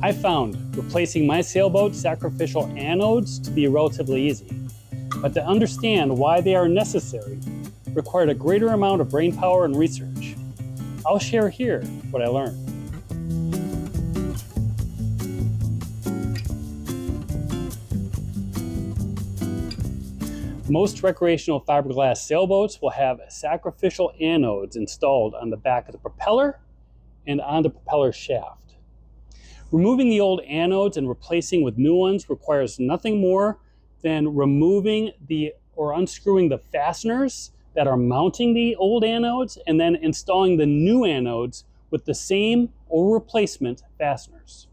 I found replacing my sailboat sacrificial anodes to be relatively easy, but to understand why they are necessary required a greater amount of brainpower and research. I'll share here what I learned. Most recreational fiberglass sailboats will have sacrificial anodes installed on the back of the propeller and on the propeller shaft. Removing the old anodes and replacing with new ones requires nothing more than removing or unscrewing the fasteners that are mounting the old anodes and then installing the new anodes with the same or replacement fasteners.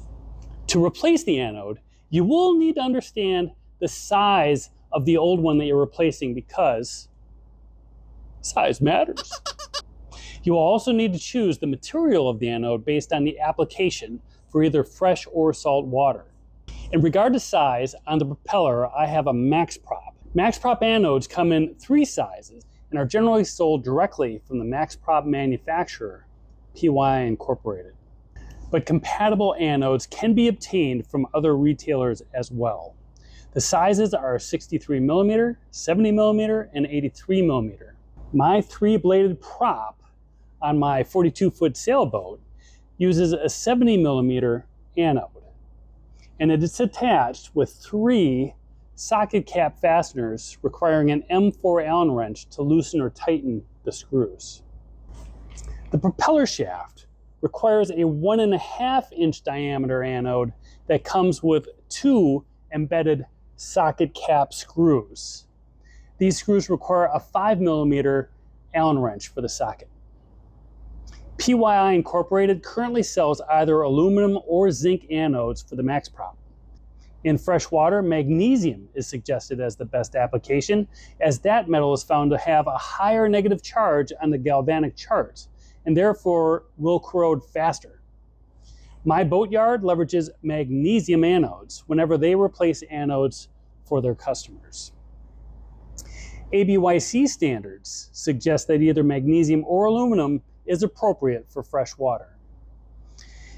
To replace the anode, you will need to understand the size of the old one that you're replacing because size matters. You will also need to choose the material of the anode based on the application for either fresh or salt water. In regard to size, on the propeller, I have a max prop. Max prop anodes come in 3 sizes and are generally sold directly from the max prop manufacturer, PY Incorporated. But compatible anodes can be obtained from other retailers as well. The sizes are 63mm, 70mm, and 83mm. My 3-bladed prop on my 42-foot sailboat uses a 70mm anode, and it is attached with 3 socket cap fasteners requiring an M4 Allen wrench to loosen or tighten the screws. The propeller shaft requires a 1.5-inch diameter anode that comes with 2 embedded socket cap screws. These screws require a 5mm Allen wrench for the socket. PYI Incorporated currently sells either aluminum or zinc anodes for the max prop. In fresh water, magnesium is suggested as the best application, as that metal is found to have a higher negative charge on the galvanic chart and therefore will corrode faster. My boatyard leverages magnesium anodes whenever they replace anodes for their customers. ABYC standards suggest that either magnesium or aluminum is appropriate for fresh water.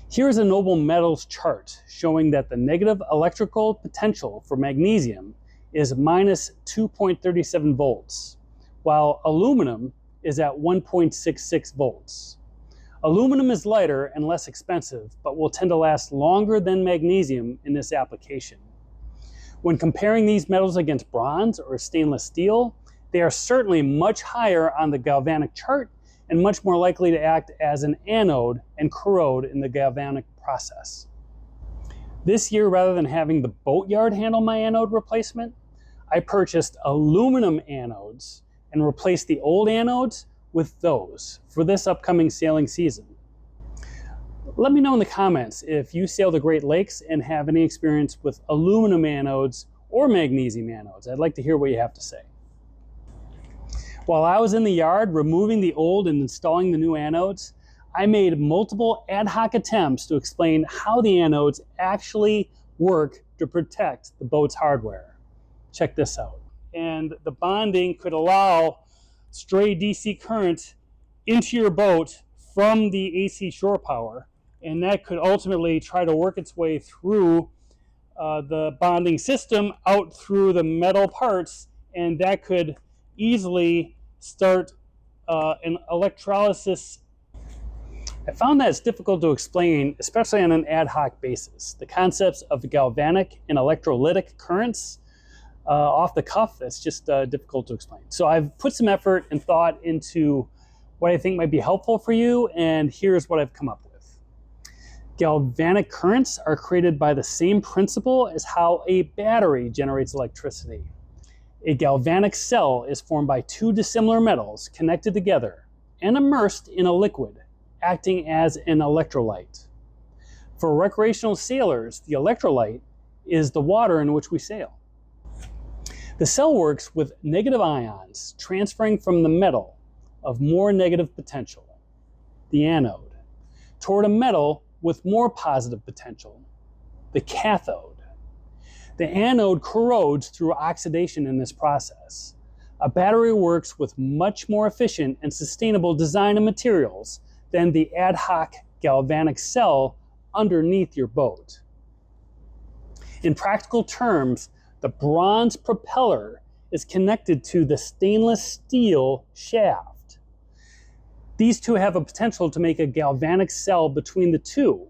Here is a Noble Metals chart showing that the negative electrical potential for magnesium is minus 2.37 volts, while aluminum is at 1.66 volts. Aluminum is lighter and less expensive, but will tend to last longer than magnesium in this application. When comparing these metals against bronze or stainless steel, they are certainly much higher on the galvanic chart and much more likely to act as an anode and corrode in the galvanic process. This year, rather than having the boatyard handle my anode replacement, I purchased aluminum anodes and replaced the old anodes with those for this upcoming sailing season. Let me know in the comments if you sail the Great Lakes and have any experience with aluminum anodes or magnesium anodes. I'd like to hear what you have to say. While I was in the yard removing the old and installing the new anodes, I made multiple ad hoc attempts to explain how the anodes actually work to protect the boat's hardware. Check this out. And the bonding could allow stray DC current into your boat from the AC shore power, and that could ultimately try to work its way through the bonding system out through the metal parts, and that could easily start an electrolysis. I found that it's difficult to explain, especially on an ad hoc basis. The concepts of the galvanic and electrolytic currents off the cuff, it's just difficult to explain. So I've put some effort and thought into what I think might be helpful for you, and here's what I've come up with. Galvanic currents are created by the same principle as how a battery generates electricity. A galvanic cell is formed by 2 dissimilar metals connected together and immersed in a liquid, acting as an electrolyte. For recreational sailors, the electrolyte is the water in which we sail. The cell works with negative ions transferring from the metal of more negative potential, the anode, toward a metal with more positive potential, the cathode. The anode corrodes through oxidation in this process. A battery works with much more efficient and sustainable design and materials than the ad hoc galvanic cell underneath your boat. In practical terms, the bronze propeller is connected to the stainless steel shaft. These two have a potential to make a galvanic cell between the two,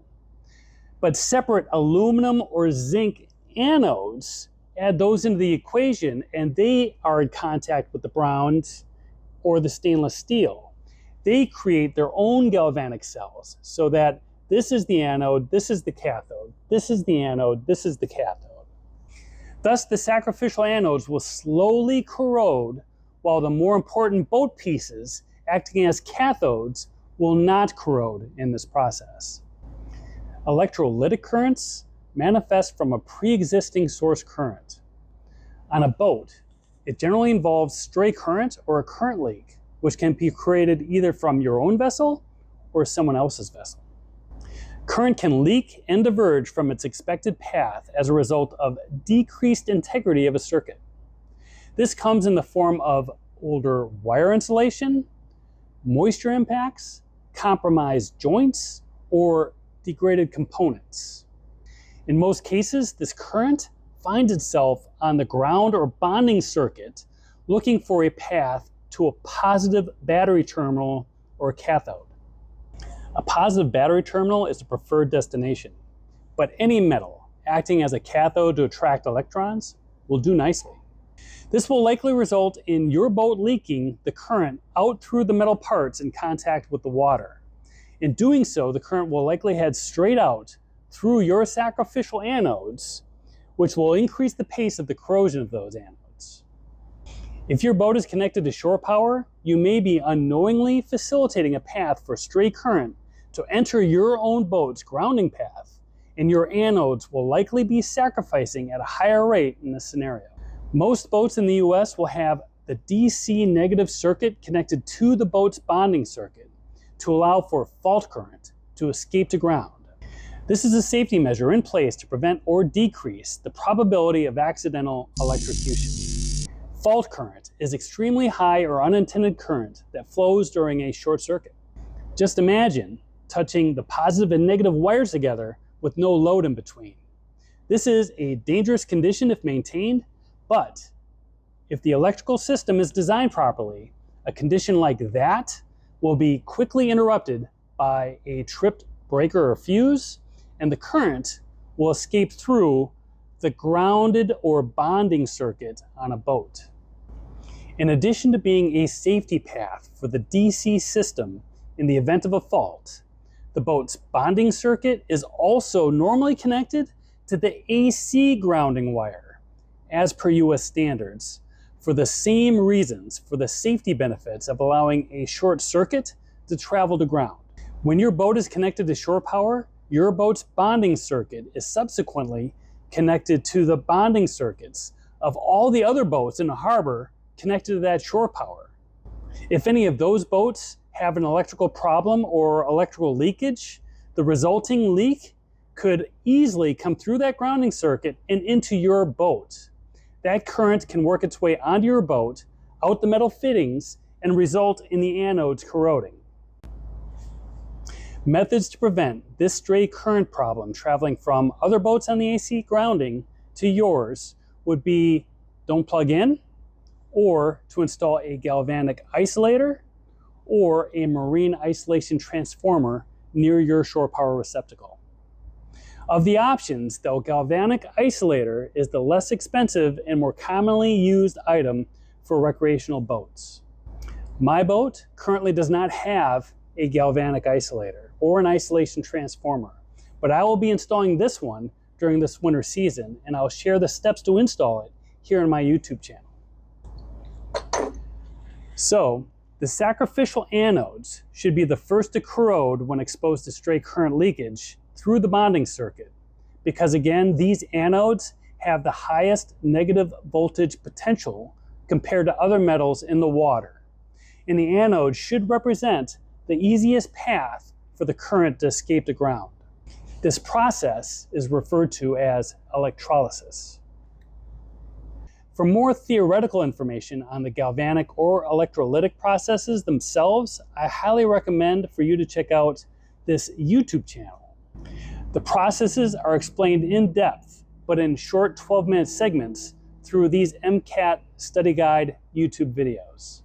but separate aluminum or zinc anodes, add those into the equation, and they are in contact with the bronze or the stainless steel. They create their own galvanic cells so that this is the anode, this is the cathode, this is the anode, this is the cathode. Thus, the sacrificial anodes will slowly corrode, while the more important boat pieces, acting as cathodes, will not corrode in this process. Electrolytic currents manifest from a pre-existing source current. On a boat, it generally involves stray current or a current leak, which can be created either from your own vessel or someone else's vessel. Current can leak and diverge from its expected path as a result of decreased integrity of a circuit. This comes in the form of older wire insulation, moisture impacts, compromised joints, or degraded components. In most cases, this current finds itself on the ground or bonding circuit looking for a path to a positive battery terminal or cathode. A positive battery terminal is the preferred destination, but any metal acting as a cathode to attract electrons will do nicely. This will likely result in your boat leaking the current out through the metal parts in contact with the water. In doing so, the current will likely head straight out through your sacrificial anodes, which will increase the pace of the corrosion of those anodes. If your boat is connected to shore power, you may be unknowingly facilitating a path for stray current to enter your own boat's grounding path, and your anodes will likely be sacrificing at a higher rate in this scenario. Most boats in the US will have the DC negative circuit connected to the boat's bonding circuit to allow for fault current to escape to ground. This is a safety measure in place to prevent or decrease the probability of accidental electrocution. Fault current is extremely high or unintended current that flows during a short circuit. Just imagine touching the positive and negative wires together with no load in between. This is a dangerous condition if maintained, but if the electrical system is designed properly, a condition like that will be quickly interrupted by a tripped breaker or fuse, and the current will escape through the grounded or bonding circuit on a boat. In addition to being a safety path for the DC system in the event of a fault, the boat's bonding circuit is also normally connected to the AC grounding wire, as per US standards, for the same reasons, for the safety benefits of allowing a short circuit to travel to ground. When your boat is connected to shore power, your boat's bonding circuit is subsequently connected to the bonding circuits of all the other boats in the harbor connected to that shore power. If any of those boats have an electrical problem or electrical leakage, the resulting leak could easily come through that grounding circuit and into your boat. That current can work its way onto your boat, out the metal fittings, and result in the anodes corroding. Methods to prevent this stray current problem traveling from other boats on the AC grounding to yours would be don't plug in, or to install a galvanic isolator or a marine isolation transformer near your shore power receptacle. Of the options, the galvanic isolator is the less expensive and more commonly used item for recreational boats. My boat currently does not have a galvanic isolator or an isolation transformer, but I will be installing this one during this winter season, and I'll share the steps to install it here in my YouTube channel. So, the sacrificial anodes should be the first to corrode when exposed to stray current leakage through the bonding circuit, because again, these anodes have the highest negative voltage potential compared to other metals in the water, and the anode should represent the easiest path for the current to escape the ground. This process is referred to as electrolysis. For more theoretical information on the galvanic or electrolytic processes themselves, I highly recommend for you to check out this YouTube channel. The processes are explained in depth but in short 12-minute segments through these MCAT study guide YouTube videos.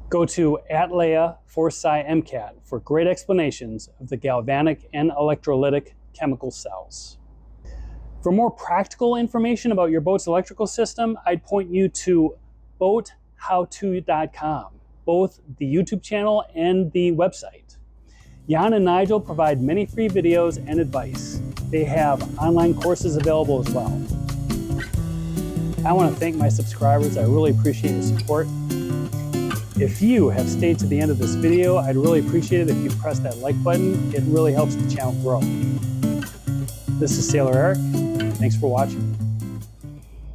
Go to @Leia4SciMCAT for great explanations of the galvanic and electrolytic chemical cells. For more practical information about your boat's electrical system, I'd point you to boathowto.com, both the YouTube channel and the website. Jan and Nigel provide many free videos and advice. They have online courses available as well. I want to thank my subscribers. I really appreciate your support. If you have stayed to the end of this video, I'd really appreciate it if you press that like button. It really helps the channel grow. This is Sailor Eric. Thanks for watching.